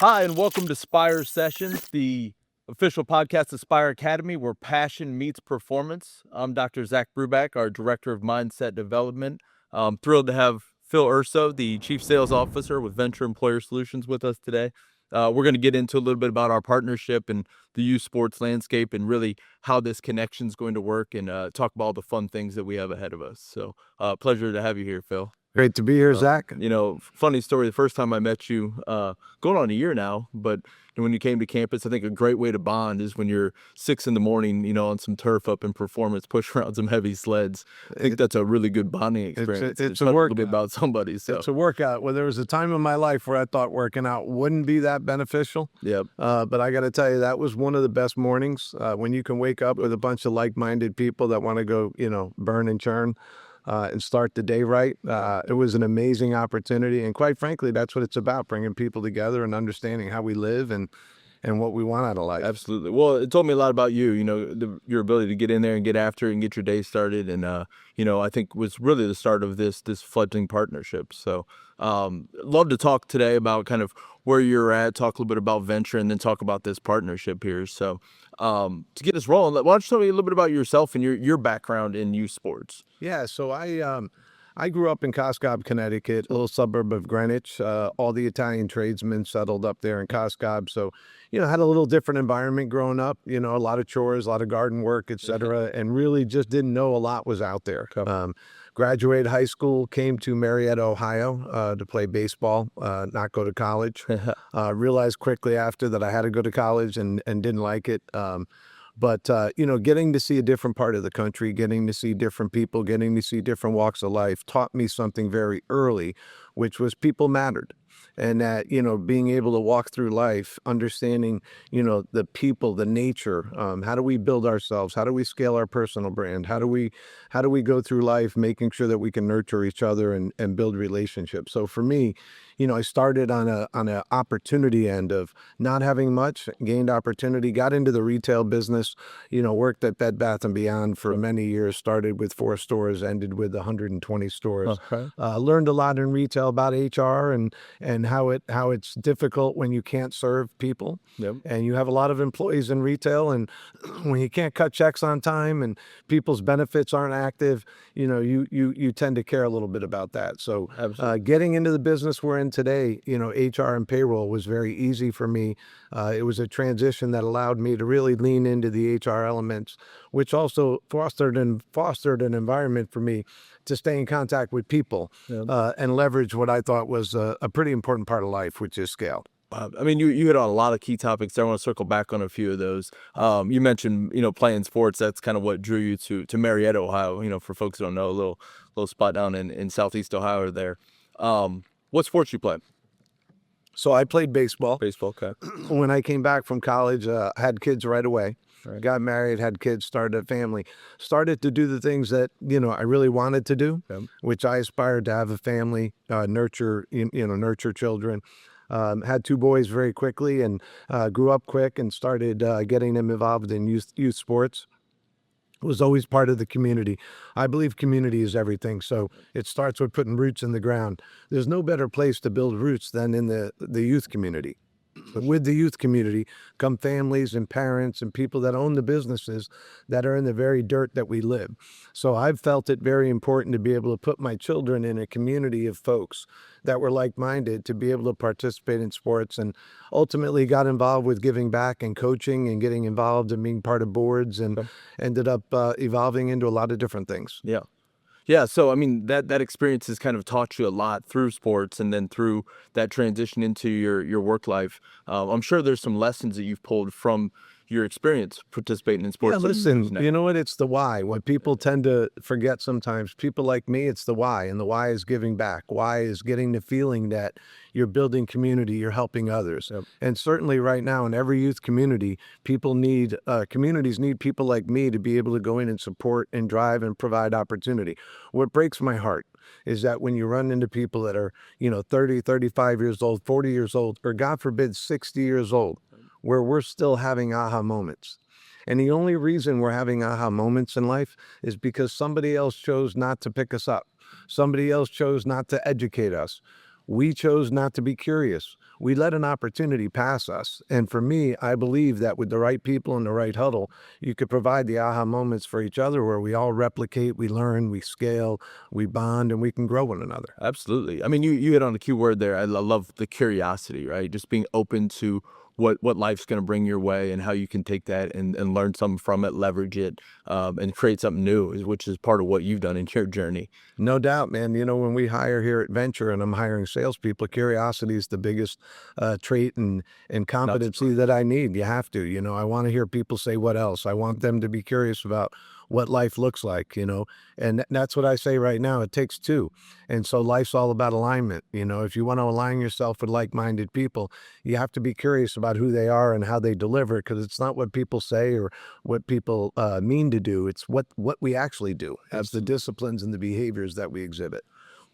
Hi, and welcome to SPIRE Sessions, the official podcast of SPIRE Academy, where passion meets performance. I'm Dr. Zach Bruback, our Director of Mindset Development. I'm thrilled to have Phil Urso, the Chief Sales Officer with Vensure Employer Solutions, with us today. We're going to get into a little bit about our partnership and the youth sports landscape and really how this connection is going to work and talk about all the fun things that we have ahead of us. So pleasure to have you here, Phil. Great to be here, Zach. Funny story, the first time I met you, going on a year now, but when you came to campus, I think a great way to bond is when you're 6 in the morning, on some turf up in Performance, pushing around some heavy sleds. I think that's a really good bonding experience. It's a work, little bit about somebody. So. It's a workout. Well, there was a time in my life where I thought working out wouldn't be that beneficial. Yep. But I got to tell you, that was one of the best mornings when you can wake up with a bunch of like-minded people that want to go, burn and churn. And start the day right. It was an amazing opportunity. And quite frankly, that's what it's about, bringing people together and understanding how we live and what we want out of life. Absolutely. Well, it told me a lot about you, your ability to get in there and get after it and get your day started. And, I think was really the start of this fledgling partnership. So love to talk today about kind of where you're at, talk a little bit about Vensure, and then talk about this partnership here. So to get us rolling, why don't you tell me a little bit about yourself and your background in youth sports? Yeah, so I grew up in Coscob, Connecticut, a little suburb of Greenwich. All the Italian tradesmen settled up there in Coscob. So, had a little different environment growing up, a lot of chores, a lot of garden work, etc., and really just didn't know a lot was out there. Graduated high school, came to Marietta, Ohio to play baseball, not go to college. Realized quickly after that I had to go to college and didn't like it. But, getting to see a different part of the country, getting to see different people, getting to see different walks of life taught me something very early, which was people mattered. And that, being able to walk through life, understanding, the people, the nature, how do we build ourselves? How do we scale our personal brand? How do we go through life making sure that we can nurture each other and build relationships? So for me, I started on a opportunity end of not having much, gained opportunity, got into the retail business, worked at Bed Bath & Beyond for many years, started with 4 stores, ended with 120 stores. Okay. Learned a lot in retail about HR and how it's difficult when you can't serve people. Yep. And you have a lot of employees in retail, and when you can't cut checks on time and people's benefits aren't active, you tend to care a little bit about that. So getting into the business we're in today, HR and payroll was very easy for me. It was a transition that allowed me to really lean into the HR elements, which also fostered an environment for me to stay in contact with people and leverage what I thought was a pretty important part of life, which is scale. You hit on a lot of key topics there. I want to circle back on a few of those. You mentioned, playing sports. That's kind of what drew you to Marietta, Ohio. For folks who don't know, a little spot down in Southeast Ohio there. What sports you play? So I played baseball. Baseball, okay. When I came back from college, had kids right away. Right. Got married, had kids, started a family, started to do the things that, I really wanted to do, which I aspired to have a family, nurture children. Had 2 boys very quickly and grew up quick and started getting them involved in youth sports. Was always part of the community. I believe community is everything. So it starts with putting roots in the ground. There's no better place to build roots than in the youth community. But with the youth community come families and parents and people that own the businesses that are in the very dirt that we live. So I've felt it very important to be able to put my children in a community of folks that were like-minded to be able to participate in sports, and ultimately got involved with giving back and coaching and getting involved and being part of boards, and ended up evolving into a lot of different things. Yeah. Yeah, so that experience has kind of taught you a lot through sports and then through that transition into your work life. I'm sure there's some lessons that you've pulled from your experience participating in sports. Yeah, listen, you know what? It's the why. What people tend to forget sometimes, people like me, it's the why. And the why is giving back. Why is getting the feeling that you're building community, you're helping others. Yep. And certainly right now in every youth community, communities need people like me to be able to go in and support and drive and provide opportunity. What breaks my heart is that when you run into people that are, 30, 35 years old, 40 years old, or God forbid, 60 years old, where we're still having aha moments. And the only reason we're having aha moments in life is because somebody else chose not to pick us up. Somebody else chose not to educate us. We chose not to be curious. We let an opportunity pass us. And for me, I believe that with the right people in the right huddle, you could provide the aha moments for each other where we all replicate, we learn, we scale, we bond, and we can grow one another. Absolutely. I mean, you hit on a key word there. I love the curiosity, right? Just being open to what life's going to bring your way and how you can take that and learn something from it, leverage it, and create something new, which is part of what you've done in your journey. No doubt, man. You know, when we hire here at Vensure and I'm hiring salespeople, curiosity is the biggest trait and competency that I need. You have to, you know, I want to hear people say what else. I want them to be curious about what life looks like, you know, and that's what I say right now. It takes two. And so life's all about alignment. You know, if you want to align yourself with like-minded people, you have to be curious about who they are and how they deliver, because it's not what people say or what people mean to do. It's what we actually do. It's the disciplines and the behaviors that we exhibit.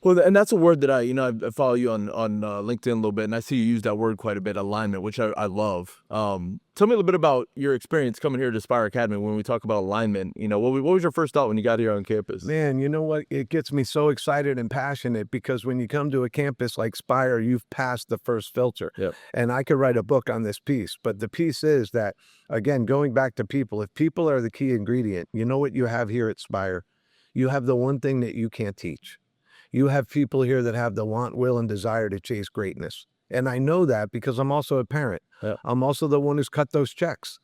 Well, and that's a word that I follow you on LinkedIn a little bit, and I see you use that word quite a bit, alignment, which I love. Tell me a little bit about your experience coming here to SPIRE Academy. When we talk about alignment, you know, what was your first thought when you got here on campus? Man, you know what? It gets me so excited and passionate because when you come to a campus like SPIRE, you've passed the first filter. Yep. And I could write a book on this piece, but the piece is that, again, going back to people, if people are the key ingredient, you know what you have here at SPIRE? You have the one thing that you can't teach. You have people here that have the want, will, and desire to chase greatness. And I know that because I'm also a parent. Yeah. I'm also the one who's cut those checks.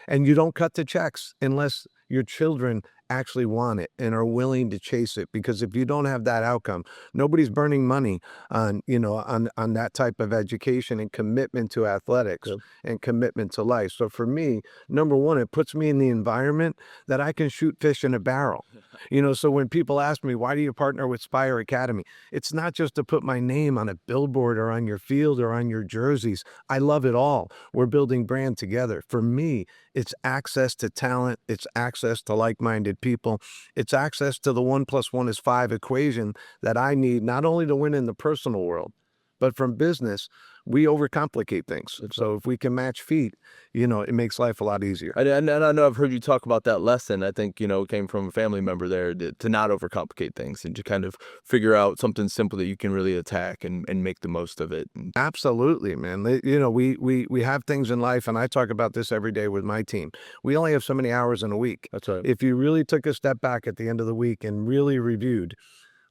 And you don't cut the checks unless your children actually want it and are willing to chase it. Because if you don't have that outcome, nobody's burning money on, you know, on that type of education and commitment to athletics and commitment to life. So for me, number one, it puts me in the environment that I can shoot fish in a barrel. You know, so when people ask me, why do you partner with SPIRE Academy? It's not just to put my name on a billboard or on your field or on your jerseys. I love it all. We're building brand together. For me, it's access to talent. It's access to like-minded people. It's access to the 1 + 1 = 5 equation that I need not only to win in the personal world, but from business, we overcomplicate things. So if we can match feet, you know, it makes life a lot easier. And I know I've heard you talk about that lesson. I think, you know, it came from a family member there to not overcomplicate things and to kind of figure out something simple that you can really attack and make the most of it. Absolutely, man. You know, we have things in life, and I talk about this every day with my team. We only have so many hours in a week. That's right. If you really took a step back at the end of the week and really reviewed,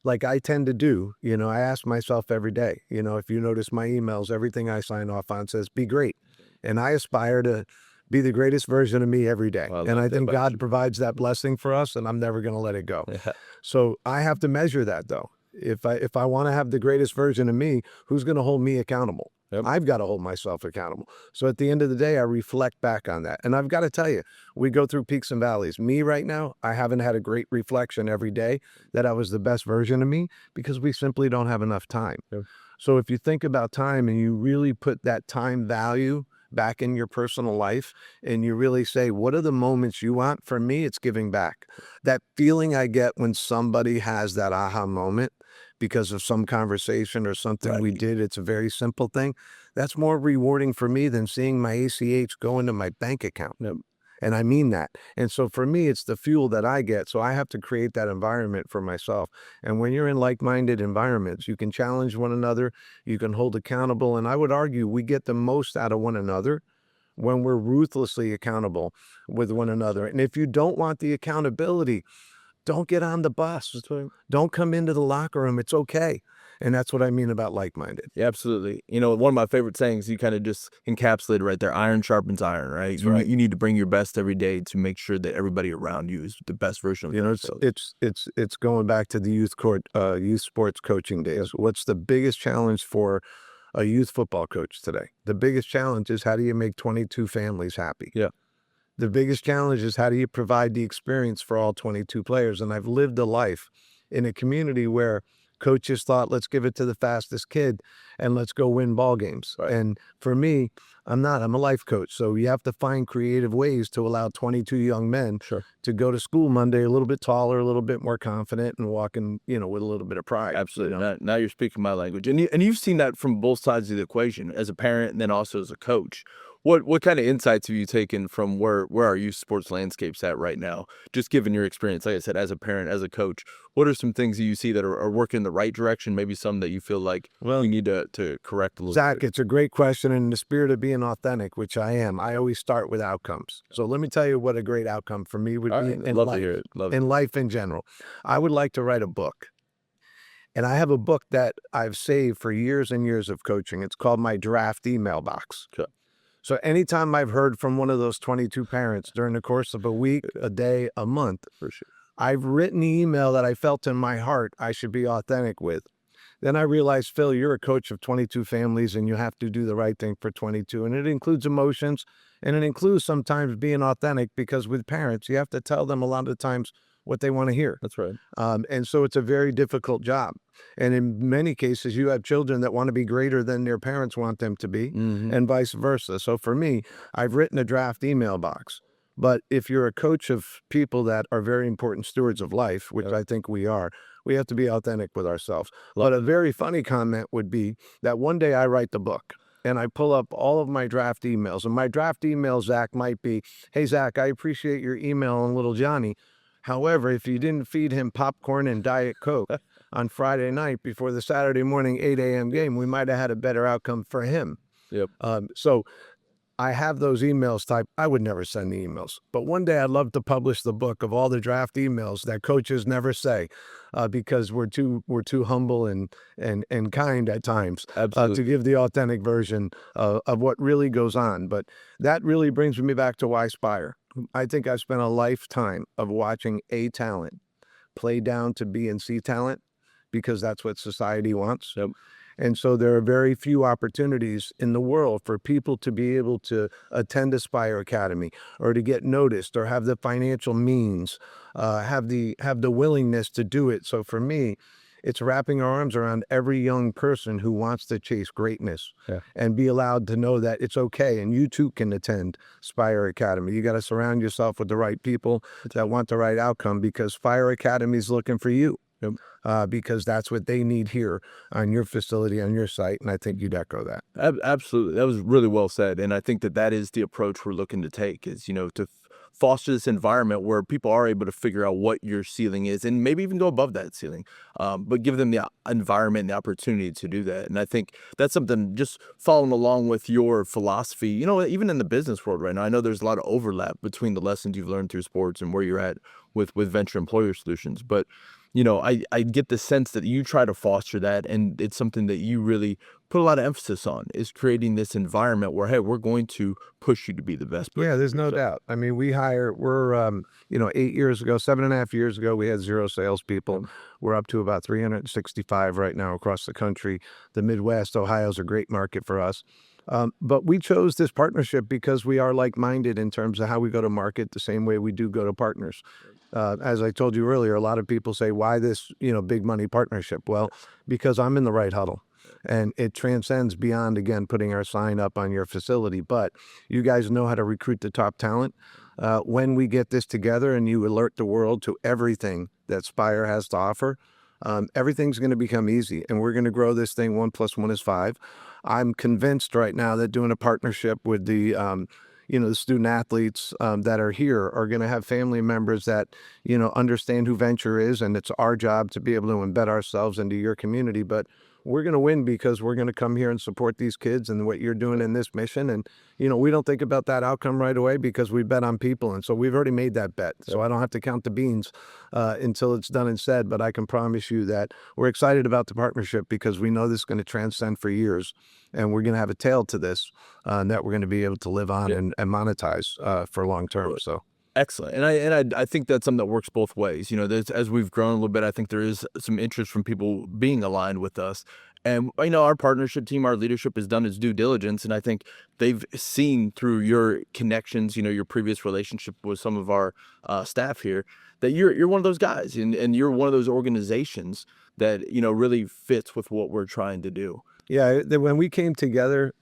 like I tend to do, you know, I ask myself every day, you know, if you notice my emails, everything I sign off on says, be great. And I aspire to be the greatest version of me every day. And I think God provides that blessing for us, and I'm never going to let it go. Yeah. So I have to measure that, though. If I want to have the greatest version of me, who's going to hold me accountable? Yep. I've got to hold myself accountable. So at the end of the day, I reflect back on that. And I've got to tell you, we go through peaks and valleys. Me right now, I haven't had a great reflection every day that I was the best version of me because we simply don't have enough time. Yep. So if you think about time and you really put that time value back in your personal life and you really say, what are the moments you want? For me, it's giving back. That feeling I get when somebody has that aha moment because of some conversation or something we did, it's a very simple thing. That's more rewarding for me than seeing my ACH go into my bank account. Yep. And I mean that. And so for me, it's the fuel that I get. So I have to create that environment for myself. And when you're in like-minded environments, you can challenge one another, you can hold accountable. And I would argue we get the most out of one another when we're ruthlessly accountable with one another. And if you don't want the accountability, don't get on the bus. Don't come into the locker room. It's okay. And that's what I mean about like-minded. Yeah, absolutely. You know, one of my favorite sayings, you kind of just encapsulated right there. Iron sharpens iron, right? You need to bring your best every day to make sure that everybody around you is the best version of themselves. It's going back to the youth sports coaching days. What's the biggest challenge for a youth football coach today? The biggest challenge is how do you make 22 families happy? Yeah. The biggest challenge is how do you provide the experience for all 22 players? And I've lived a life in a community where coaches thought, let's give it to the fastest kid and let's go win ball games. Right. And for me, I'm a life coach. So you have to find creative ways to allow 22 young men to go to school Monday a little bit taller, a little bit more confident, and walking, you know, with a little bit of pride. Absolutely. You know? Now you're speaking my language. And you've seen that from both sides of the equation as a parent and then also as a coach. What kind of insights have you taken from where our youth sports landscape's at right now? Just given your experience, like I said, as a parent, as a coach, what are some things that you see that are working in the right direction? Maybe some that you feel like Well, we need to correct a little Zach, bit. it's a great question. And in the spirit of being authentic, which I am, I always start with outcomes. So let me tell you what a great outcome for me would All be right, in love to life, hear it. Love in life in general. I would like to write a book. And I have a book that I've saved for years and years of coaching. It's called my draft email box. Sure. So anytime I've heard from one of those 22 parents during the course of a week, a day, a month, For sure. I've written the email that I felt in my heart I should be authentic with. Then I realized, Phil, you're a coach of 22 families and you have to do the right thing for 22. And it includes emotions and it includes sometimes being authentic because with parents, you have to tell them a lot of times what they want to hear. That's right. And so it's a very difficult job. And in many cases, you have children that want to be greater than their parents want them to be, and vice versa. So for me, I've written a draft email box. But if you're a coach of people that are very important stewards of life, which Yep. I think we are, we have to be authentic with ourselves. Love But a very funny comment would be that one day I write the book and I pull up all of my draft emails. And my draft email, Zach, might be, hey, Zach, I appreciate your email on little Johnny. However, if you didn't feed him popcorn and Diet Coke on Friday night before the Saturday morning 8 a.m. game, we might have had a better outcome for him. Yep. So I have those emails typed. I would never send the emails, but one day I'd love to publish the book of all the draft emails that coaches never say, because we're too humble and kind at times Absolutely. to give the authentic version of what really goes on. But that really brings me back to why Spire. I think I've spent a lifetime of watching A talent play down to B and C talent because that's what society wants. Yep. And so there are very few opportunities in the world for people to be able to attend Aspire Academy or to get noticed or have the financial means, have the willingness to do it. So for me, it's wrapping our arms around every young person who wants to chase greatness Yeah. and be allowed to know that it's okay. And you too can attend Spire Academy. You got to surround yourself with the right people that want the right outcome because Spire Academy is looking for you. Yep. Because that's what they need here on your facility, on your site. And I think you'd echo that. Absolutely. That was really well said. And I think that is the approach we're looking to take is, to foster this environment where people are able to figure out what your ceiling is and maybe even go above that ceiling, but give them the environment and the opportunity to do that. And I think that's something just following along with your philosophy, even in the business world right now, I know there's a lot of overlap between the lessons you've learned through sports and where you're at with Venture Employer Solutions. But I get the sense that you try to foster that, and it's something that you really put a lot of emphasis on is creating this environment where, hey, we're going to push you to be the best person. Yeah, there's no doubt. I mean, we're 8 years ago, 7.5 years ago, we had 0 salespeople. We're up to about 365 right now across the country. The Midwest, Ohio's a great market for us. But we chose this partnership because we are like-minded in terms of how we go to market the same way we do go to partners. As I told you earlier, a lot of people say, why this, big money partnership? Well, because I'm in the right huddle and it transcends beyond, again, putting our sign up on your facility. But you guys know how to recruit the top talent. When we get this together and you alert the world to everything that Spire has to offer, everything's going to become easy and we're going to grow this thing 1 + 1 = 5. I'm convinced right now that doing a partnership with the student athletes that are here are going to have family members that, understand who Vensure is. And it's our job to be able to embed ourselves into your community. But we're going to win because we're going to come here and support these kids and what you're doing in this mission. And, we don't think about that outcome right away because we bet on people. And so we've already made that bet. So I don't have to count the beans until it's done and said. But I can promise you that we're excited about the partnership because we know this is going to transcend for years. And we're going to have a tail to this that we're going to be able to live on and monetize for long term. So. Excellent. And I think that's something that works both ways. As we've grown a little bit, I think there is some interest from people being aligned with us. And, our partnership team, our leadership has done its due diligence. And I think they've seen through your connections, your previous relationship with some of our staff here, that you're one of those guys and you're one of those organizations that, really fits with what we're trying to do. Yeah, when we came together,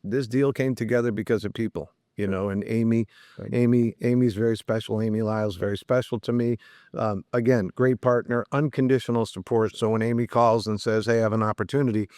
this deal came together because of people. And Amy's very special. Amy Lyle's very special to me. Again, great partner, unconditional support. So when Amy calls and says, hey, I have an opportunity,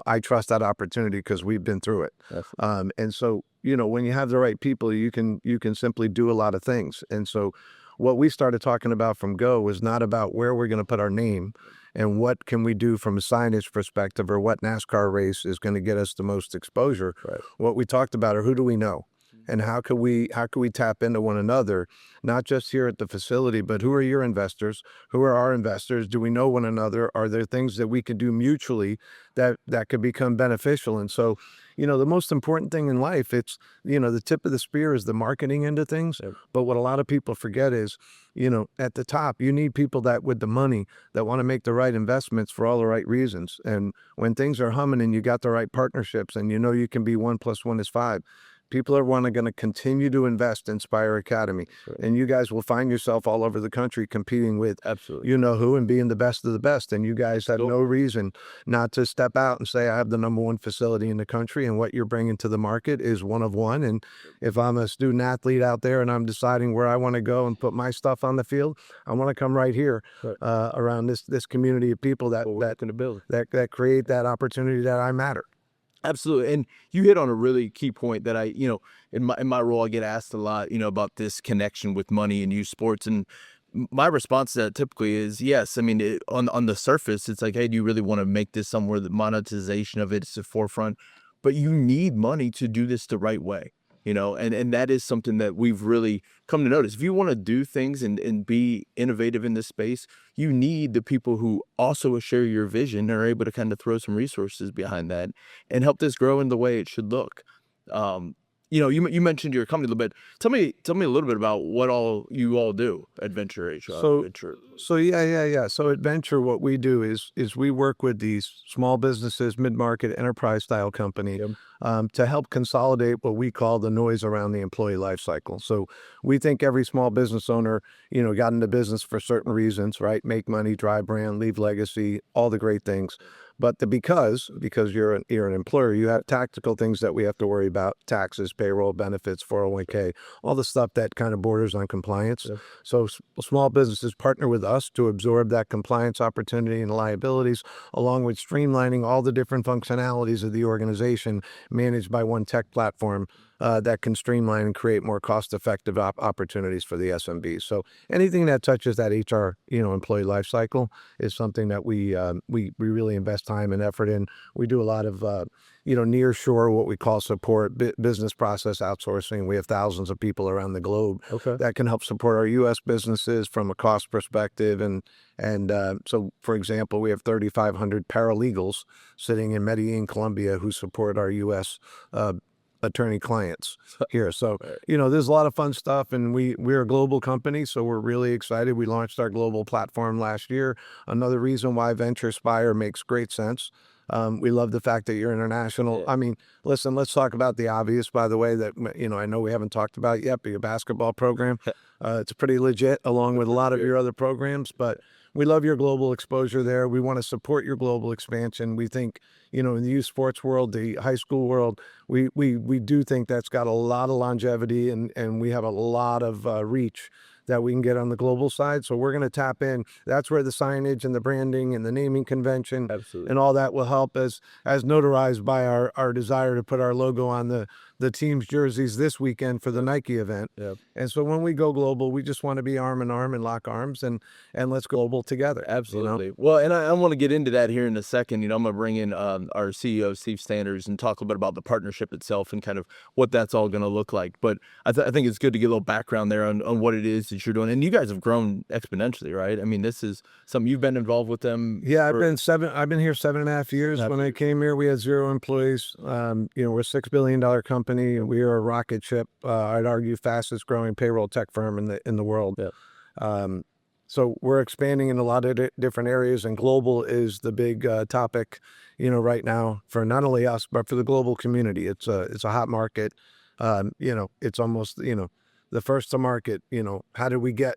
I trust that opportunity because we've been through it. Absolutely. And so, when you have the right people, you can simply do a lot of things. And so what we started talking about from go was not about where we're going to put our name and what can we do from a signage perspective or what NASCAR race is going to get us the most exposure. Right. What we talked about are who do we know and how can we tap into one another, not just here at the facility, but who are your investors? Who are our investors? Do we know one another? Are there things that we can do mutually that could become beneficial? And so, the most important thing in life, it's, the tip of the spear is the marketing end of things. Yep. But what a lot of people forget is, at the top, you need people that with the money that want to make the right investments for all the right reasons. And when things are humming and you got the right partnerships and you can be 1 + 1 is 5, people are going to continue to invest in Spire Academy. Right. And you guys will find yourself all over the country competing with Absolutely. you know who and being the best of the best. And you guys have Cool. no reason not to step out and say, I have the #1 facility in the country and what you're bringing to the market is one of one. And if I'm a student athlete out there and I'm deciding where I want to go and put my stuff on the field, I want to come right here Right. around this community of people that What we're gonna build. that create that opportunity that I matter. Absolutely. And you hit on a really key point that in my role, I get asked a lot, about this connection with money and youth sports. And my response to that typically is yes. I mean, on the surface, it's like, hey, do you really want to make this somewhere the monetization of it's the forefront? But you need money to do this the right way, and that is something that we've really come to notice. If you want to do things and be innovative in this space, you need the people who also share your vision and are able to kind of throw some resources behind that and help this grow in the way it should look. You mentioned your company a little bit. Tell me a little bit about what all you all do at VensureHR. Yeah. So at Vensure, what we do is we work with these small businesses, mid-market enterprise style company, Yep. to help consolidate what we call the noise around the employee life cycle. So we think every small business owner, got into business for certain reasons, right? Make money, drive brand, leave legacy, all the great things. But because you're an employer, you have tactical things that we have to worry about: taxes, payroll, benefits, 401k, all the stuff that kind of borders on compliance. Yep. So small businesses partner with us to absorb that compliance opportunity and liabilities, along with streamlining all the different functionalities of the organization managed by one tech platform that can streamline and create more cost-effective opportunities for the SMBs. So anything that touches that HR, employee life cycle is something that we really invest time and effort in. We do a lot of near shore, what we call support, business process outsourcing. We have thousands of people around the globe Okay. that can help support our U.S. businesses from a cost perspective. And so, for example, we have 3,500 paralegals sitting in Medellin, Colombia, who support our U.S. Attorney clients here. So, Right. There's a lot of fun stuff, and we're a global company, so we're really excited. We launched our global platform last year. Another reason why Venture Spire makes great sense. We love the fact that you're international. Yeah. I mean, listen, let's talk about the obvious, by the way, that, I know we haven't talked about yet, but your basketball program, it's pretty legit along with a lot of your other programs, but we love your global exposure there. We want to support your global expansion. We think, in the youth sports world, the high school world, we do think that's got a lot of longevity and we have a lot of reach that we can get on the global side. So we're going to tap in. That's where the signage and the branding and the naming convention Absolutely. and all that will help as notarized by our desire to put our logo on the team's jerseys this weekend for the Nike event. Yep. And so when we go global, we just want to be arm in arm and lock arms and let's go global together. Absolutely. Well, and I want to get into that here in a second. I'm going to bring in our CEO, Steve Sanders, and talk a little bit about the partnership itself and kind of what that's all going to look like. But I think it's good to get a little background there on what it is that you're doing. And you guys have grown exponentially, right? I mean, this is something you've been involved with them. Yeah, I've been here 7.5 years. When I came here, we had 0 employees. We're a $6 billion company. We are a rocket ship. I'd argue fastest growing payroll tech firm in the world. Yeah. So we're expanding in a lot of different areas, and global is the big topic, right now for not only us but for the global community. It's a hot market. It's almost the first to market. How did we get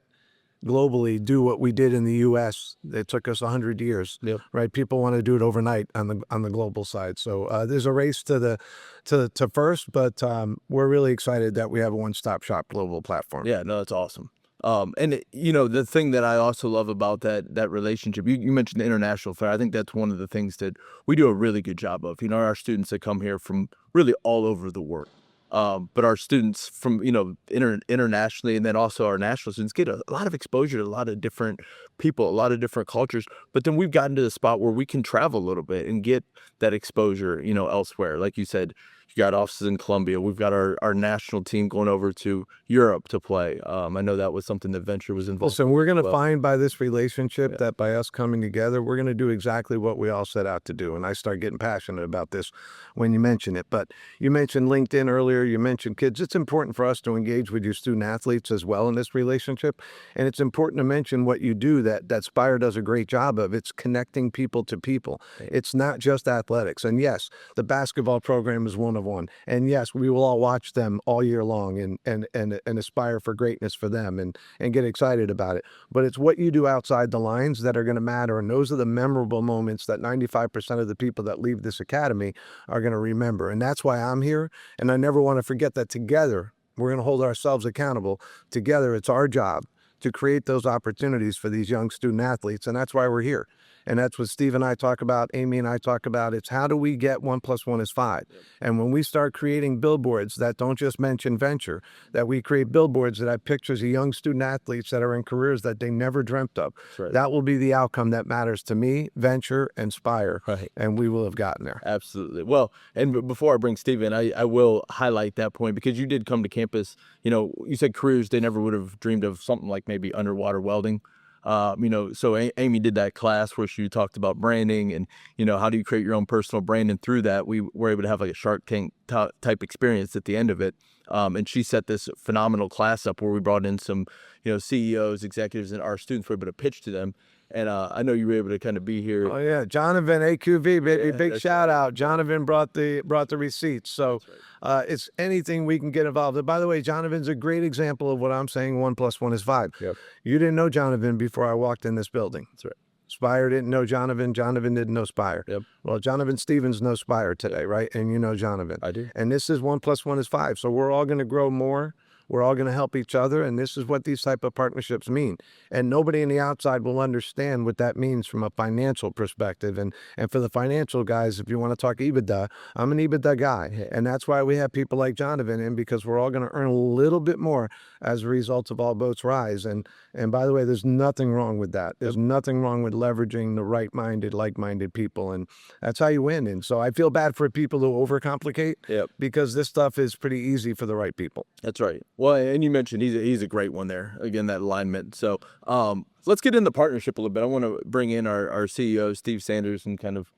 globally do what we did in the U.S.? It took us 100 years, Yep. right? People want to do it overnight on the global side. So there's a race to first, but we're really excited that we have a one-stop shop global platform. Yeah, no, that's awesome. The thing that I also love about that relationship, you mentioned the international fair. I think that's one of the things that we do a really good job of. Our students that come here from really all over the world. But our students from, internationally, and then also our national students get a lot of exposure to a lot of different people, a lot of different cultures. But then we've gotten to the spot where we can travel a little bit and get that exposure, elsewhere. Like you said, you got offices in Colombia. We've got our national team going over to Europe to play. I know that was something that Vensure was involved Listen, we're going to well. find by this relationship that by us coming together, we're going to do exactly what we all set out to do. And I start getting passionate about this when you mention it. But you mentioned LinkedIn earlier. You mentioned kids. It's important for us to engage with your student athletes as well in this relationship. And it's important to mention what you do that SPIRE does a great job of. It's connecting people to people. It's not just athletics. And yes, the basketball program is one of one. And yes, we will all watch them all year long and aspire for greatness for them and get excited about it. But it's what you do outside the lines that are going to matter. And those are the memorable moments that 95% of the people that leave this academy are going to remember. And that's why I'm here. And I never want to forget that together, we're going to hold ourselves accountable. Together, it's our job to create those opportunities for these young student athletes. And that's why we're here. And that's what Steve and I talk about, Amy and I talk about. It's how do we get 1 + 1 is 5? And when we start creating billboards that don't just mention Vensure, that we create billboards that have pictures of young student athletes that are in careers that they never dreamt of, that will be the outcome that matters to me, Vensure, and SPIRE. Right. And we will have gotten there. Absolutely. Well, and before I bring Steve in, I will highlight that point because you did come to campus. You said careers they never would have dreamed of, something like maybe underwater welding. So Amy did that class where she talked about branding and, how do you create your own personal brand? And through that, we were able to have like a Shark Tank type experience at the end of it. And she set this phenomenal class up where we brought in some, CEOs, executives, and our students were able to pitch to them. And I know you were able to kind of be here. Oh yeah, Jonathan AQV, big shout out. Jonathan brought the receipts. So it's anything we can get involved in. By the way, Jonathan's a great example of what I'm saying. 1 + 1 is 5. Yep. You didn't know Jonathan before I walked in this building. That's right. SPIRE didn't know Jonathan. Jonathan didn't know SPIRE. Yep. Well, Jonathan Stevens knows SPIRE today, right? And you know Jonathan. I do. And this is 1 + 1 is 5. So we're all going to grow more. We're all going to help each other, and this is what these type of partnerships mean. And nobody on the outside will understand what that means from a financial perspective. And for the financial guys, if you want to talk EBITDA, I'm an EBITDA guy. And that's why we have people like Jonathan in, because we're all going to earn a little bit more as a result of all boats rise. And by the way, there's nothing wrong with that. There's nothing wrong with leveraging the right-minded, like-minded people. And that's how you win. And so I feel bad for people who overcomplicate because this stuff is pretty easy for the right people. That's right. Well, and you mentioned he's a great one there. Again, that alignment. So let's get into partnership a little bit. I want to bring in our CEO, Steve Sanders, and kind of,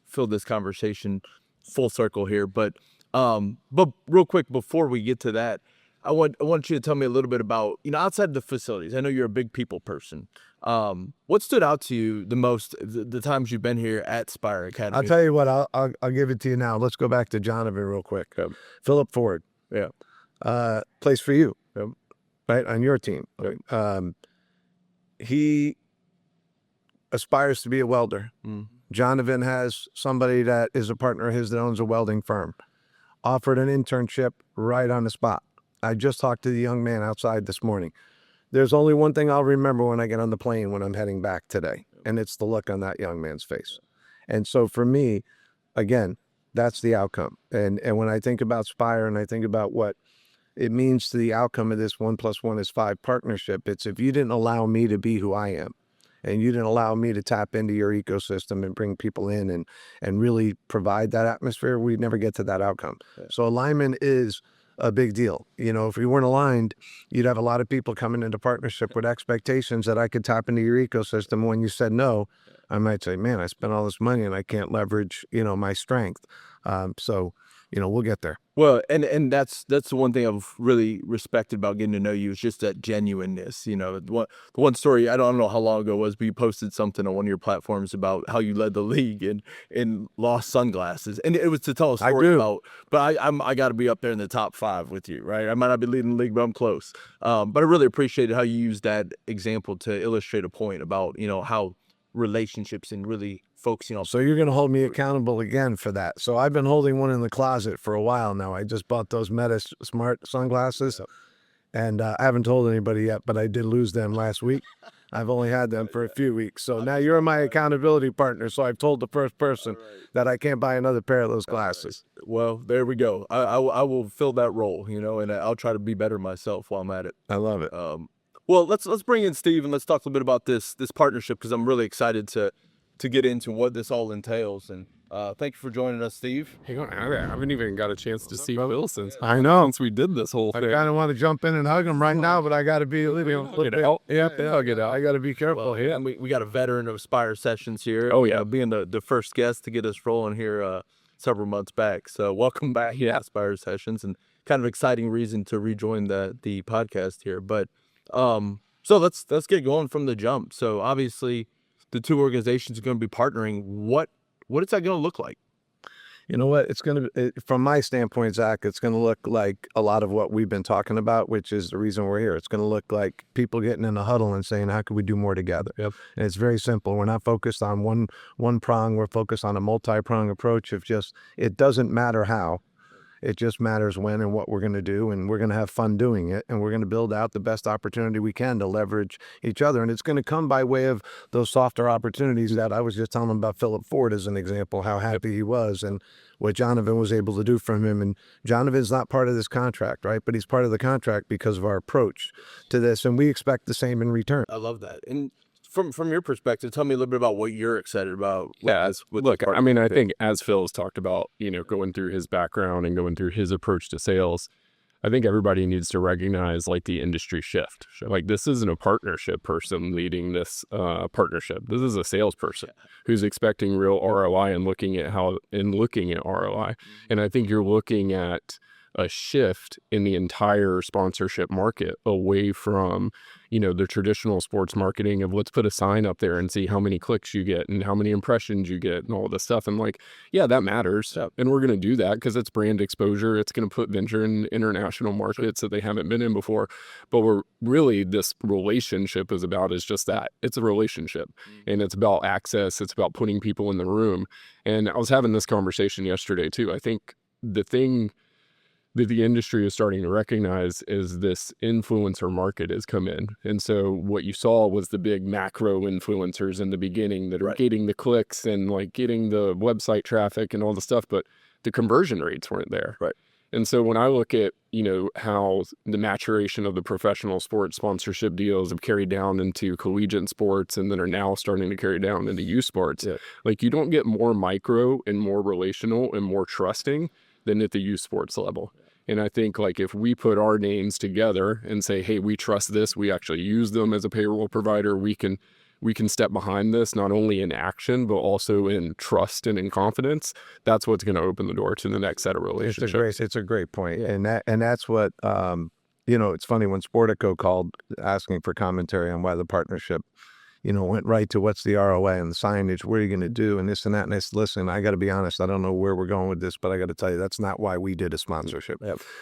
fill this conversation full circle here. But real quick, before we get to that, I want you to tell me a little bit about, outside the facilities. I know you're a big people person. What stood out to you the most the times you've been here at SPIRE Academy? I'll tell you what, I'll give it to you now. Let's go back to Jonathan real quick. Philip Ford. Yeah. Plays for you, right, on your team. He aspires to be a welder. Jonathan has somebody that is a partner of his that owns a welding firm. Offered an internship right on the spot. I just talked to the young man outside this morning. There's only one thing I'll remember when I get on the plane when I'm heading back today, and it's the look on that young man's face. And so for me, again, that's the outcome. And when I think about SPIRE and I think about what it means to the outcome of this 1 + 1 is 5 partnership, it's if you didn't allow me to be who I am, and you didn't allow me to tap into your ecosystem and bring people in and really provide that atmosphere, we'd never get to that outcome. So alignment is a big deal. If we weren't aligned, you'd have a lot of people coming into partnership with expectations that I could tap into your ecosystem. When you said no, I might say, man, I spent all this money and I can't leverage, my strength. So we'll get there. Well, and that's the one thing I've really respected about getting to know you is just that genuineness. The one story, I don't know how long ago it was, but you posted something on one of your platforms about how you led the league in lost sunglasses, and it was to tell a story about. But I got to be up there in the top 5 with you, right? I might not be leading the league, but I'm close. But I really appreciated how you used that example to illustrate a point about how relationships and really focusing on. So you're going to hold me accountable again for that. So I've been holding one in the closet for a while now. I just bought those Meta Smart sunglasses. And I haven't told anybody yet, but I did lose them last week. I've only had them for a few weeks. So now you're my accountability partner. So I've told the first person that I can't buy another pair of those glasses. Well, there we go. I will fill that role, and I'll try to be better myself while I'm at it. I love it. Well, let's bring in Steve and let's talk a little bit about this partnership, because I'm really excited to get into what this all entails. And thank you for joining us, Steve. Hang on, I haven't even got a chance to see Will since we did this whole I thing. kind of want to jump in and hug him right now, but I got to be a little Get out. Yeah, get out. I got to be careful here. And we got a veteran of SPIRE sessions here. Oh, yeah. Being the first guest to get us rolling here several months back. So welcome back to SPIRE sessions, and kind of exciting reason to rejoin the podcast here. But so let's get going from the jump. So obviously the two organizations are going to be partnering. What is that going to look like? You know what? It's going to, from my standpoint, Zach, it's going to look like a lot of what we've been talking about, which is the reason we're here. It's going to look like people getting in a huddle and saying, how can we do more together? Yep. And it's very simple. We're not focused on one prong. We're focused on a multi-prong approach of just, it doesn't matter how. It just matters when and what we're going to do, and we're going to have fun doing it, and we're going to build out the best opportunity we can to leverage each other. And it's going to come by way of those softer opportunities that I was just telling about Philip Ford as an example, how happy he was and what Jonathan was able to do from him. And Jonathan's not part of this contract, right? But he's part of the contract because of our approach to this, and we expect the same in return. I love that. And from your perspective, tell me a little bit about what you're excited about. Look, I mean, I think as Phil has talked about, going through his background and going through his approach to sales, I think everybody needs to recognize like the industry shift. Like, this isn't a partnership person leading this partnership. This is a salesperson who's expecting real ROI and looking at ROI. And I think you're looking at a shift in the entire sponsorship market away from, the traditional sports marketing of let's put a sign up there and see how many clicks you get and how many impressions you get and all this stuff. And like, yeah, that matters. And we're going to do that because it's brand exposure. It's going to put Vensure in international markets that they haven't been in before. But this relationship is just that. It's a relationship, and it's about access. It's about putting people in the room. And I was having this conversation yesterday too. I think the thing that the industry is starting to recognize is this influencer market has come in. And so what you saw was the big macro influencers in the beginning that are getting the clicks and like getting the website traffic and all the stuff, but the conversion rates weren't there. Right. And so when I look at, how the maturation of the professional sports sponsorship deals have carried down into collegiate sports and then are now starting to carry down into youth sports, like you don't get more micro and more relational and more trusting than at the youth sports level. And I think like if we put our names together and say, hey, we trust this, we actually use them as a payroll provider, we can step behind this, not only in action, but also in trust and in confidence. That's what's going to open the door to the next set of relationships. It's a great point. And that's what, it's funny when Sportico called asking for commentary on why the partnership, went right to what's the ROI and the signage, what are you going to do, and this and that. And I said, listen, I got to be honest, I don't know where we're going with this, but I got to tell you, that's not why we did a sponsorship.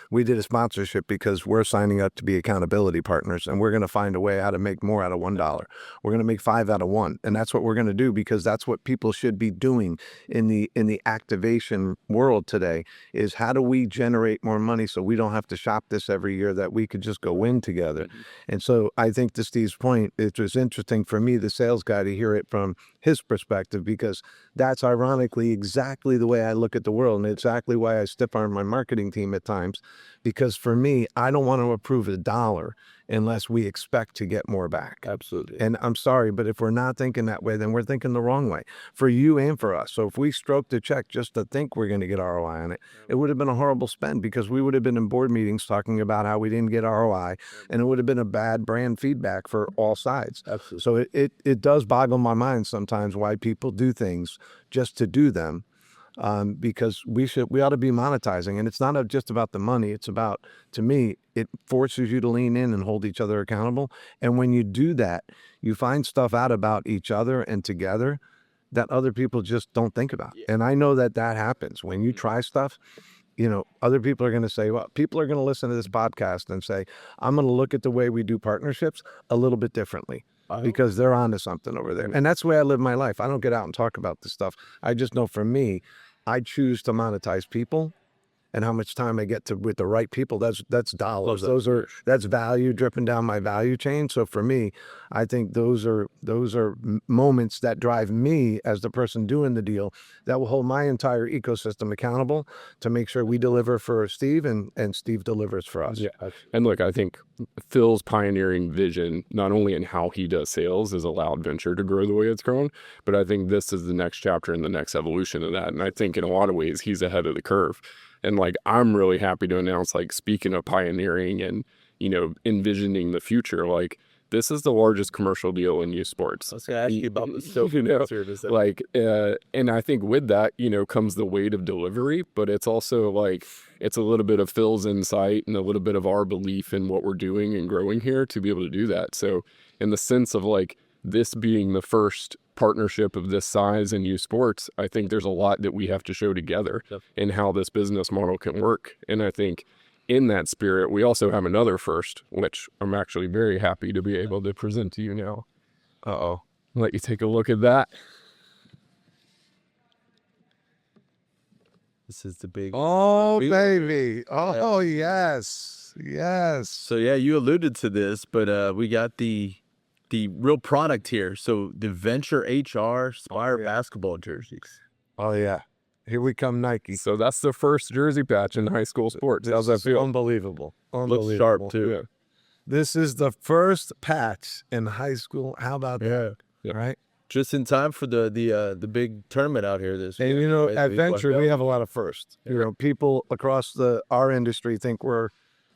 We did a sponsorship because we're signing up to be accountability partners, and we're going to find a way how to make more out of $1. We're going to make 5 out of 1. And that's what we're going to do, because that's what people should be doing in the activation world today, is how do we generate more money so we don't have to shop this every year, that we could just go win together. And so I think to Steve's point, it was interesting for me, the sales guy, to hear it from his perspective, because that's ironically exactly the way I look at the world, and exactly why I stiff arm my marketing team at times, because for me, I don't want to approve $1 unless we expect to get more back. Absolutely. And I'm sorry, but if we're not thinking that way, then we're thinking the wrong way for you and for us. So if we stroked the check just to think we're going to get ROI on it, it would have been a horrible spend, because we would have been in board meetings talking about how we didn't get ROI, and it would have been a bad brand feedback for all sides. Absolutely. So it does boggle my mind sometimes why people do things just to do them. Because we ought to be monetizing, and it's not just about the money. It's about, to me, it forces you to lean in and hold each other accountable. And when you do that, you find stuff out about each other and together that other people just don't think about. And I know that happens when you try stuff. Other people are going to say, well, people are going to listen to this podcast and say, I'm going to look at the way we do partnerships a little bit differently, because they're onto something over there. And that's the way I live my life. I don't get out and talk about this stuff. I just know, for me, I choose to monetize people and how much time I get to with the right people, that's dollars. Love that. That's value dripping down my value chain. So for me, I think those are moments that drive me as the person doing the deal, that will hold my entire ecosystem accountable to make sure we deliver for Steve and Steve delivers for us. Yeah. And look, I think Phil's pioneering vision, not only in how he does sales, has allowed Vensure to grow the way it's grown, but I think this is the next chapter and the next evolution of that. And I think in a lot of ways, he's ahead of the curve. And like, I'm really happy to announce, like, speaking of pioneering and, you know, envisioning the future, like, this is the largest commercial deal in youth sports. I was going to ask you about this. So, You know, like, and I think with that, you know, comes the weight of delivery, but it's also like, it's a little bit of Phil's insight and a little bit of our belief in what we're doing and growing here to be able to do that. So in the sense of like this being the first partnership of this size in youth sports, I think there's a lot that we have to show together in how this business model can work. And I think in that spirit, we also have another first, which I'm actually very happy to be able to present to you now. Uh-oh. Let you take a look at that. This is the big. Oh, baby. Oh, yes. Yes. So yeah, you alluded to this, but we got the real product here. So the VensureHR SPIRE basketball jerseys. Oh, yeah. Here we come, Nike. So that's the first jersey patch in high school sports. How's that feel? Unbelievable. Looks sharp too. Yeah. This is the first patch in high school. How about that? Yeah. Right? Just in time for the big tournament out here this And week. you know, Right, at the Vensure, we have a lot of firsts. You know, people across our industry think we're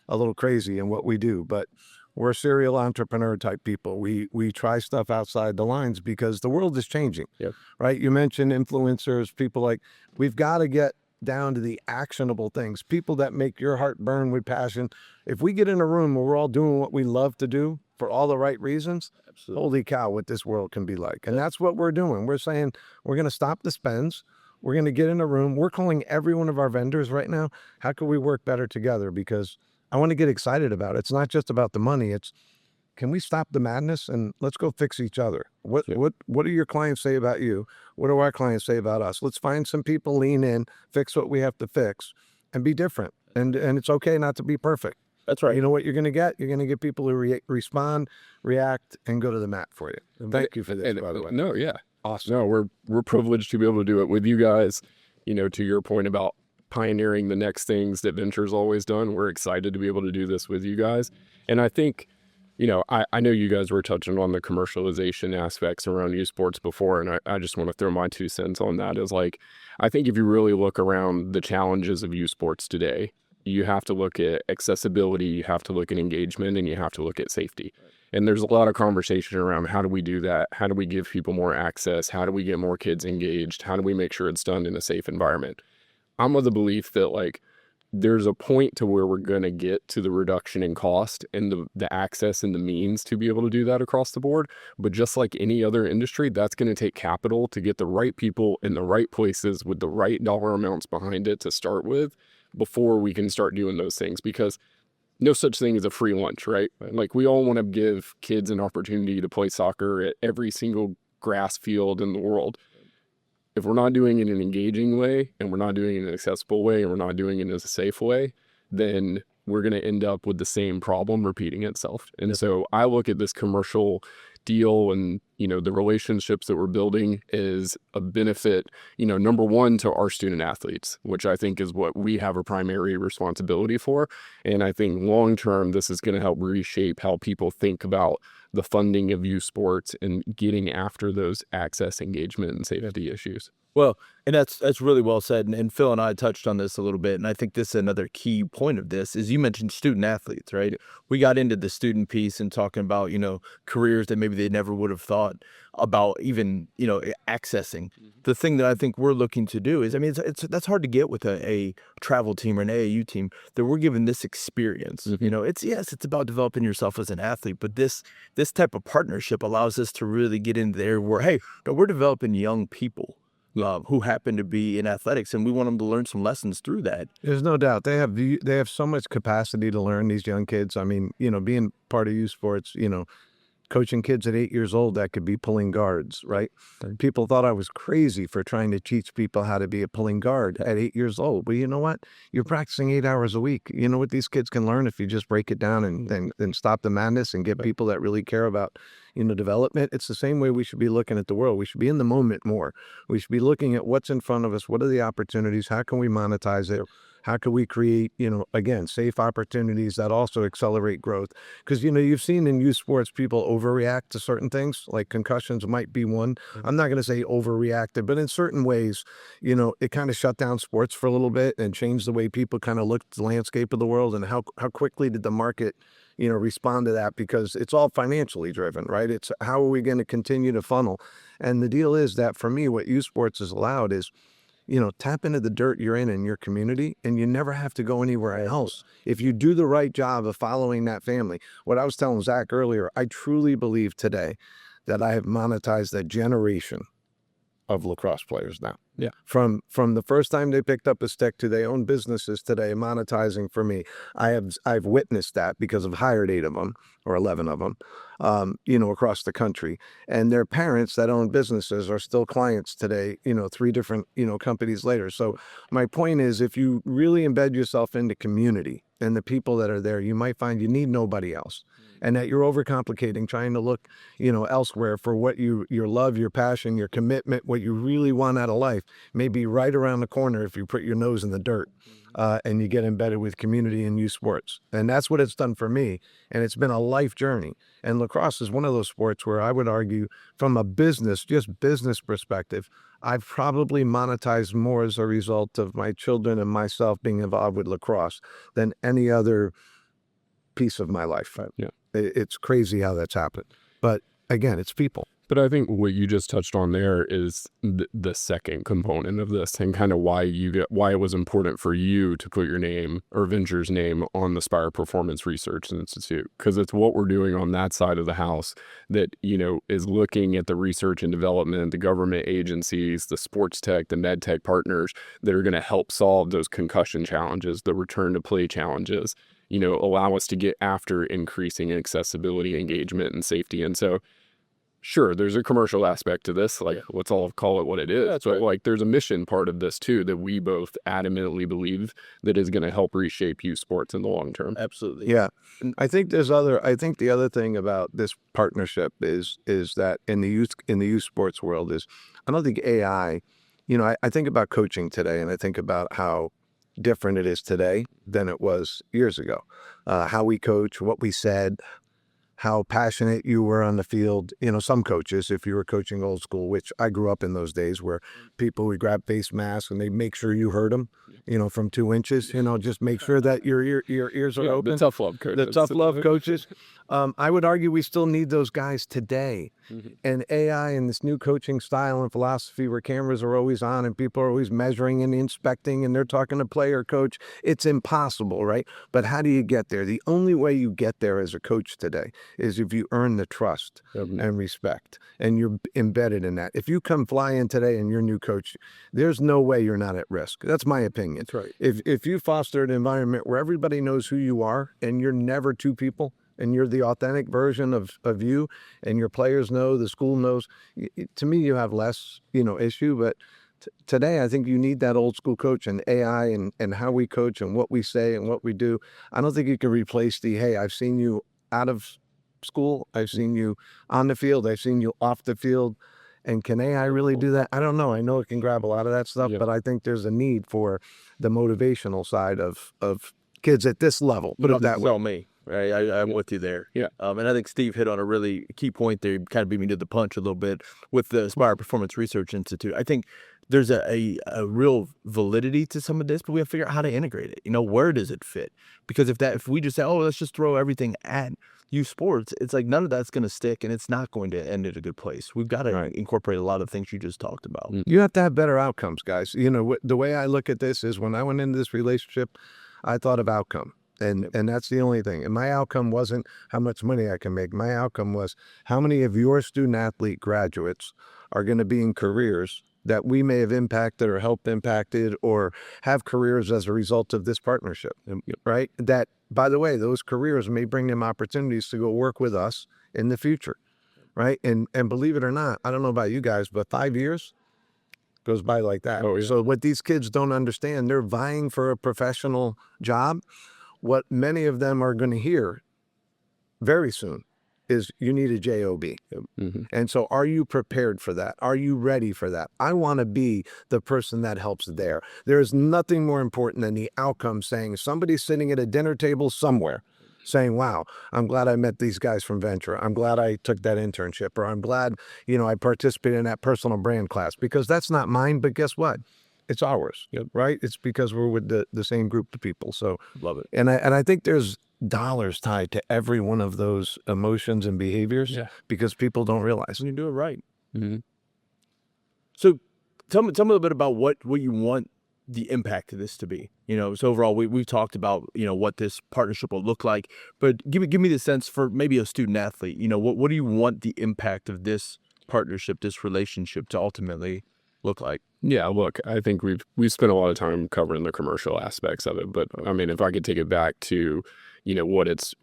a little crazy in what we do, but we're serial entrepreneur type people. We try stuff outside the lines because the world is changing. Yep. Right? You mentioned influencers, people like, we've got to get down to the actionable things, people that make your heart burn with passion. If we get in a room where we're all doing what we love to do for all the right reasons, Absolutely. holy cow, what this world can be like. And that's what we're doing. We're saying we're going to stop the spends. We're going to get in a room. We're calling every one of our vendors right now. How can we work better together? Because I want to get excited about it. It's not just about the money. It's, can we stop the madness and let's go fix each other? What do your clients say about you? What do our clients say about us? Let's find some people, lean in, fix what we have to fix, and be different. And it's okay not to be perfect. That's right. You know what you're going to get? You're going to get people who respond, react, and go to the mat for you. And thank you for this, by the way. No, yeah. Awesome. No, we're privileged to be able to do it with you guys. You know, to your point about pioneering the next things that Vensure's always done, we're excited to be able to do this with you guys. And I think, you know, I know you guys were touching on the commercialization aspects around youth sports before, and I just want to throw my 2 cents on that. Is like, I think if you really look around the challenges of youth sports today, you have to look at accessibility, you have to look at engagement, and you have to look at safety. And there's a lot of conversation around how do we do that? How do we give people more access? How do we get more kids engaged? How do we make sure it's done in a safe environment? I'm of the belief that, like, there's a point to where we're going to get to the reduction in cost and the access and the means to be able to do that across the board. But just like any other industry, that's going to take capital to get the right people in the right places with the right dollar amounts behind it to start with before we can start doing those things. Because no such thing as a free lunch, right? Like, we all want to give kids an opportunity to play soccer at every single grass field in the world. If we're not doing it in an engaging way, and we're not doing it in an accessible way, and we're not doing it in a safe way, then we're going to end up with the same problem repeating itself. And so I look at this commercial deal and, you know, the relationships that we're building is a benefit, you know, number one, to our student athletes, which I think is what we have a primary responsibility for. And I think long term, this is going to help reshape how people think about the funding of youth sports and getting after those access, engagement, and safety issues. Well, and that's really well said. And Phil and I touched on this a little bit. And I think this is another key point of this is you mentioned student athletes, right? We got into the student piece and talking about, you know, careers that maybe they never would have thought about even, you know, accessing. The thing that I think we're looking to do is, I mean, that's hard to get with a travel team or an AAU team, that we're given this experience. You know, it's about developing yourself as an athlete, but this type of partnership allows us to really get in there where, hey, we're developing young people who happen to be in athletics, and we want them to learn some lessons through that. There's no doubt they have so much capacity to learn, these young kids. I mean, you know, being part of youth sports, you know, coaching kids at 8 years old that could be pulling guards, right? People thought I was crazy for trying to teach people how to be a pulling guard at 8 years old. But you know what? You're practicing 8 hours a week. You know what these kids can learn if you just break it down and then stop the madness and get people that really care about, development. It's the same way we should be looking at the world. We should be in the moment more. We should be looking at what's in front of us. What are the opportunities? How can we monetize it? How can we create, again, safe opportunities that also accelerate growth? Because, you've seen in youth sports, people overreact to certain things, like concussions might be one. I'm not going to say overreacted, but in certain ways, it kind of shut down sports for a little bit and changed the way people kind of looked at the landscape of the world. And how quickly did the market, respond to that? Because it's all financially driven, right? It's how are we going to continue to funnel? And the deal is that for me, what youth sports has allowed is, tap into the dirt you're in your community, and you never have to go anywhere else. If you do the right job of following that family. What I was telling Zach earlier, I truly believe today that I have monetized a generation of lacrosse players now. Yeah. From the first time they picked up a stick to they own businesses today, monetizing for me. I've witnessed that because I've hired 8 of them or 11 of them, across the country. And their parents that own businesses are still clients today, 3 different, companies later. So my point is, if you really embed yourself into community and the people that are there, you might find you need nobody else. And that you're overcomplicating, trying to look, elsewhere for what your love, your passion, your commitment, what you really want out of life may be right around the corner if you put your nose in the dirt and you get embedded with community and youth sports. And that's what it's done for me. And it's been a life journey. And lacrosse is one of those sports where I would argue from a business perspective, I've probably monetized more as a result of my children and myself being involved with lacrosse than any other piece of my life. Yeah. It's crazy how that's happened. But again, it's people. But I think what you just touched on there is the second component of this, and kind of why it was important for you to put your name or Vensure's name on the SPIRE Performance Research Institute, because it's what we're doing on that side of the house that, is looking at the research and development, the government agencies, the sports tech, the med tech partners that are going to help solve those concussion challenges, the return to play challenges, allow us to get after increasing accessibility, engagement, and safety. And so, sure, there's a commercial aspect to this, let's all call it what it is. That's but there's a mission part of this too that we both adamantly believe that is going to help reshape youth sports in the long term. Absolutely. Yeah. I think the other thing about this partnership is that in the youth sports world is, I don't think AI, I think about coaching today, and I think about how different it is today than it was years ago. How we coach, what we said, how passionate you were on the field. Some coaches, if you were coaching old school, which I grew up in those days where people would grab face masks and they make sure you heard them, from 2 inches, just make sure that your ears are open. The tough love coaches. The tough love coaches. I would argue we still need those guys today. And AI and this new coaching style and philosophy where cameras are always on and people are always measuring and inspecting and they're talking to player coach, it's impossible, right? But how do you get there? The only way you get there as a coach today is if you earn the trust and respect and you're embedded in that. If you come fly in today and you're new coach, there's no way you're not at risk. That's my opinion. That's right. If you foster an environment where everybody knows who you are and you're never two people, and you're the authentic version of you, and your players know, the school knows, to me, you have less, issue. But today, I think you need that old school coach and AI and how we coach and what we say and what we do. I don't think you can replace hey, I've seen you out of school. I've seen you on the field. I've seen you off the field. And can AI really do that? I don't know. I know it can grab a lot of that stuff, but I think there's a need for the motivational side of kids at this level. Put it that way. Tell me. Right, I'm with you there. Yeah. And I think Steve hit on a really key point there. You kind of beat me to the punch a little bit with the SPIRE Performance Research Institute. I think there's a real validity to some of this, but we have to figure out how to integrate it. Where does it fit? Because if we just say, let's just throw everything at youth sports, it's like none of that's going to stick and it's not going to end at a good place. We've got to incorporate a lot of things you just talked about. You have to have better outcomes, guys. The way I look at this is when I went into this relationship, I thought of outcome. And that's the only thing. And my outcome wasn't how much money I can make. My outcome was how many of your student athlete graduates are going to be in careers that we may have impacted or helped impacted or have careers as a result of this partnership, right? That, by the way, those careers may bring them opportunities to go work with us in the future, right? And believe it or not, I don't know about you guys, but 5 years goes by like that. Oh, yeah. So what these kids don't understand, they're vying for a professional job. What many of them are going to hear very soon is you need a job. Mhm. And so are you prepared for that? Are you ready for that? I want to be the person that helps there. There is nothing more important than the outcome, saying somebody's sitting at a dinner table somewhere saying, wow, I'm glad I met these guys from Vensure. I'm glad I took that internship, or I'm glad, I participated in that personal brand class, because that's not mine, but guess what? It's ours, right? It's because we're with the same group of people. So Love it. and I think there's dollars tied to every one of those emotions and behaviors, Yeah. because people don't realize. When you do it right. Mhm. So tell me a little bit about what you want the impact of this to be. So overall we've talked about, what this partnership will look like, but give me the sense for maybe a student athlete, what do you want the impact of this partnership, this relationship to ultimately look like? Yeah, look, I think we've spent a lot of time covering the commercial aspects of it, but I mean, if I could take it back to, what it's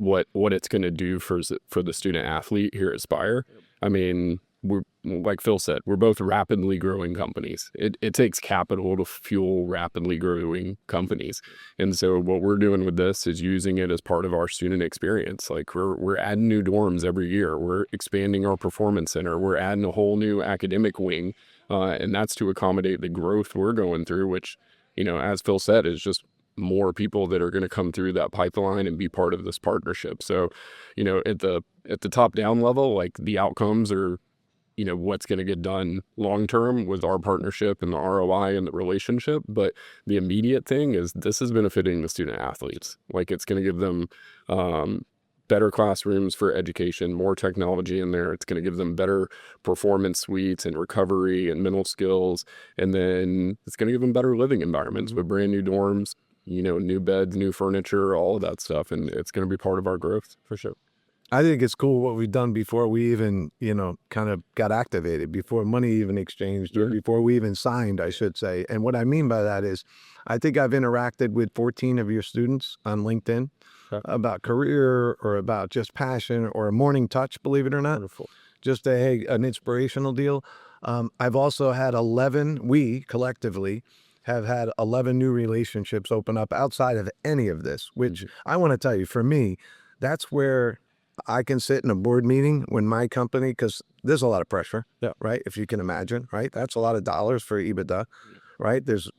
going to do for the student athlete here at Spire. I mean, we're, like Phil said, we're both rapidly growing companies. It takes capital to fuel rapidly growing companies, and so what we're doing with this is using it as part of our student experience. Like we're adding new dorms every year. We're expanding our performance center. We're adding a whole new academic wing. And that's to accommodate the growth we're going through, which, as Phil said, is just more people that are going to come through that pipeline and be part of this partnership. So, at the top down level, like the outcomes are, what's going to get done long term with our partnership and the ROI and the relationship. But the immediate thing is this is benefiting the student athletes. Like it's going to give them better classrooms for education, more technology in there. It's going to give them better performance suites and recovery and mental skills. And then it's going to give them better living environments with brand new dorms, new beds, new furniture, all of that stuff. And it's going to be part of our growth for sure. I think it's cool what we've done before we even, kind of got activated, before money even exchanged, or before we even signed, I should say. And what I mean by that is, I think I've interacted with 14 of your students on LinkedIn about career, or about just passion, or a morning touch, believe it or not. Wonderful. Just an inspirational deal. I've also had 11, we collectively have had 11 new relationships open up outside of any of this, which I want to tell you, for me, that's where I can sit in a board meeting when my company, because there's a lot of pressure, right? If you can imagine, right? That's a lot of dollars for EBITDA, right? There's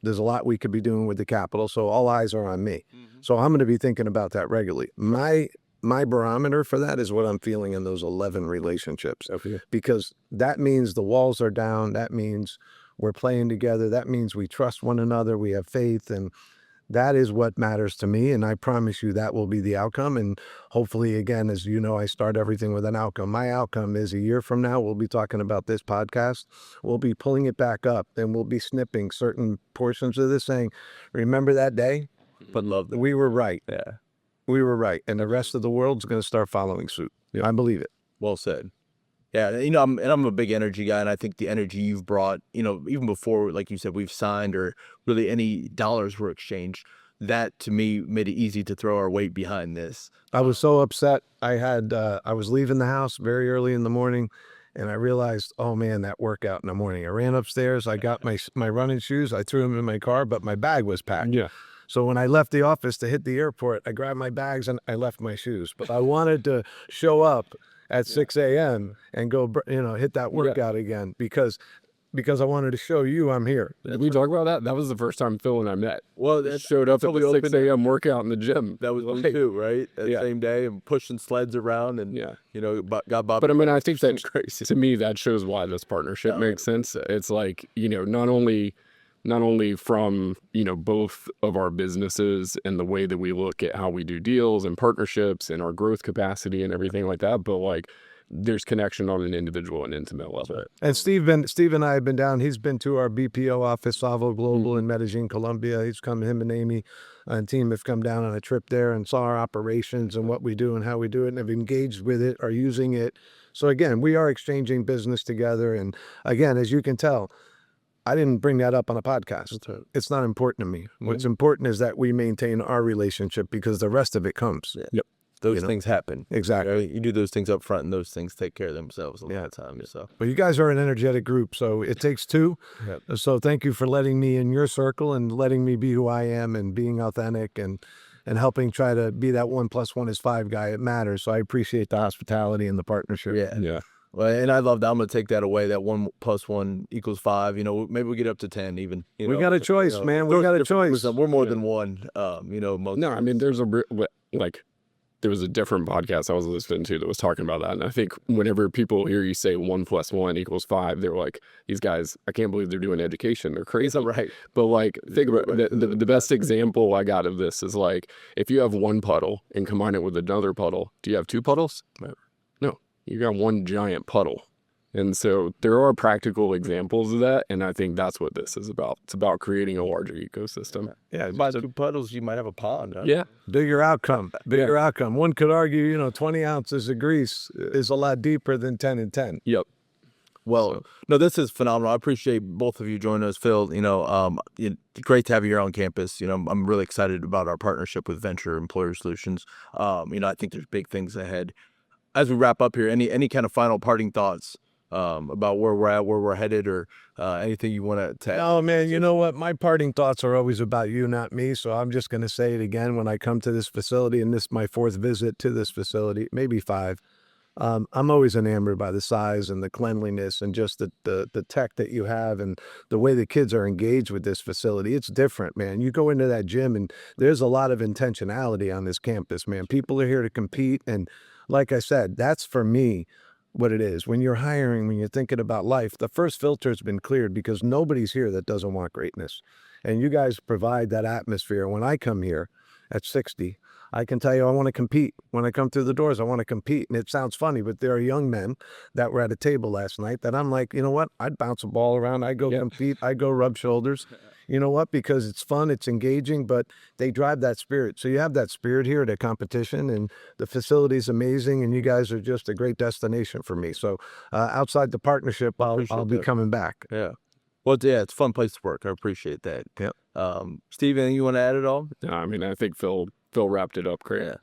a lot we could be doing with the capital. So all eyes are on me. So I'm going to be thinking about that regularly. My barometer for that is what I'm feeling in those 11 relationships, because that means the walls are down. That means we're playing together. That means we trust one another. We have faith, and that is what matters to me. And I promise you that will be the outcome. And hopefully, again, as you know, I start everything with an outcome. My outcome is a year from now, we'll be talking about this podcast. We'll be pulling it back up, and we'll be snipping certain portions of this, saying, remember that day? But love that. We were right. Yeah. We were right. And the rest of the world's going to start following suit. I believe it. Well said. Yeah, I'm a big energy guy, and I think the energy you've brought, even before, like you said, we've signed or really any dollars were exchanged, that to me made it easy to throw our weight behind this. I was so upset. I was leaving the house very early in the morning, and I realized, oh man, that workout in the morning. I ran upstairs. I got my running shoes. I threw them in my car, but my bag was packed. Yeah. So when I left the office to hit the airport, I grabbed my bags and I left my shoes. But I wanted to show up at 6 a.m. and go, hit that workout again, because I wanted to show you I'm here. Did we talk about that? That was the first time Phil and I met. Well, that Showed up at totally the 6 opened- a.m. workout in the gym. That was me too, right? That same day, and pushing sleds around, and got Bob. But I mean, I think that crazy. To me, that shows why this partnership makes sense. It's like, not only from, both of our businesses and the way that we look at how we do deals and partnerships and our growth capacity and everything like that, but like there's connection on an individual and intimate level. And Steve and I have been down. He's been to our BPO office, Savo Global in Medellin, Colombia. He's come, him and Amy and team have come down on a trip there and saw our operations and what we do and how we do it, and have engaged with it, are using it. So again, we are exchanging business together. And again, as you can tell, I didn't bring that up on a podcast. It's not important to me. What's important is that we maintain our relationship, because the rest of it comes. Yep. those things happen. Exactly. You do those things up front, and those things take care of themselves a lot of times. So, But you guys are an energetic group, so it takes two. So thank you for letting me in your circle and letting me be who I am and being authentic and helping try to be that 1 + 1 is 5 guy. It matters. So I appreciate the hospitality and the partnership. Yeah. Well, and I love that. I'm going to take that away. That 1 + 1 = 5. Maybe we get up to 10 even. We got a choice, man. We got a choice. We're more than one. Most. No, I mean, there was a different podcast I was listening to that was talking about that. And I think whenever people hear you say 1 + 1 = 5, they're like, these guys, I can't believe they're doing education. They're crazy. Right. But like, think about the best example I got of this is like, if you have one puddle and combine it with another puddle, do you have 2 puddles? No, you got one giant puddle. And so there are practical examples of that. And I think that's what this is about. It's about creating a larger ecosystem. Yeah. By 2 puddles, you might have a pond. Huh? Yeah. Bigger outcome. Bigger outcome. One could argue, 20 ounces of grease is a lot deeper than 10 and 10. Yep. Well, no, this is phenomenal. I appreciate both of you joining us, Phil. Great to have you here on campus. I'm really excited about our partnership with Vensure Employer Solutions. I think there's big things ahead. As we wrap up here, any kind of final parting thoughts about where we're at, where we're headed, or anything you want to add? No, man, you know what? My parting thoughts are always about you, not me. So I'm just going to say it again when I come to this facility, and this is my 4th visit to this facility, maybe 5. I'm always enamored by the size and the cleanliness and just the tech that you have and the way the kids are engaged with this facility. It's different, man. You go into that gym and there's a lot of intentionality on this campus, man. People are here to compete. And like I said, that's for me what it is. When you're hiring, when you're thinking about life, the first filter has been cleared because nobody's here that doesn't want greatness. And you guys provide that atmosphere. When I come here at 60, I can tell you I want to compete. When I come through the doors, I want to compete. And it sounds funny, but there are young men that were at a table last night that I'm like, you know what? I'd bounce a ball around. I'd go compete. I'd go rub shoulders. You know what? Because it's fun, it's engaging, but they drive that spirit. So you have that spirit here at a competition, and the facility is amazing, and you guys are just a great destination for me. So outside the partnership, I'll be coming back. Yeah. Well, yeah, it's a fun place to work. I appreciate that. Yep. Steve, anything you want to add at all? No, I mean, I think Phil wrapped it up great. Yeah.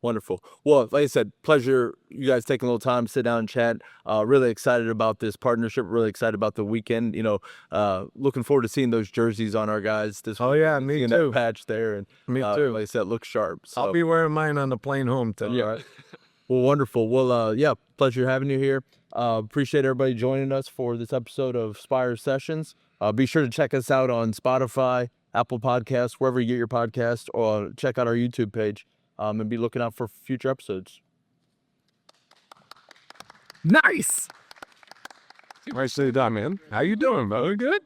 Wonderful. Well, like I said, pleasure you guys taking a little time to sit down and chat. Really excited about this partnership. Really excited about the weekend. Looking forward to seeing those jerseys on our guys. Oh, yeah, me too. That patch there. And me too. Like I said, looks sharp. So. I'll be wearing mine on the plane home today. Yeah. Well, wonderful. Well, pleasure having you here. Appreciate everybody joining us for this episode of SPIRE Sessions. Be sure to check us out on Spotify, Apple Podcasts, wherever you get your podcast, or check out our YouTube page and be looking out for future episodes. Nice. Nicely done, man. How you doing, bro? Good?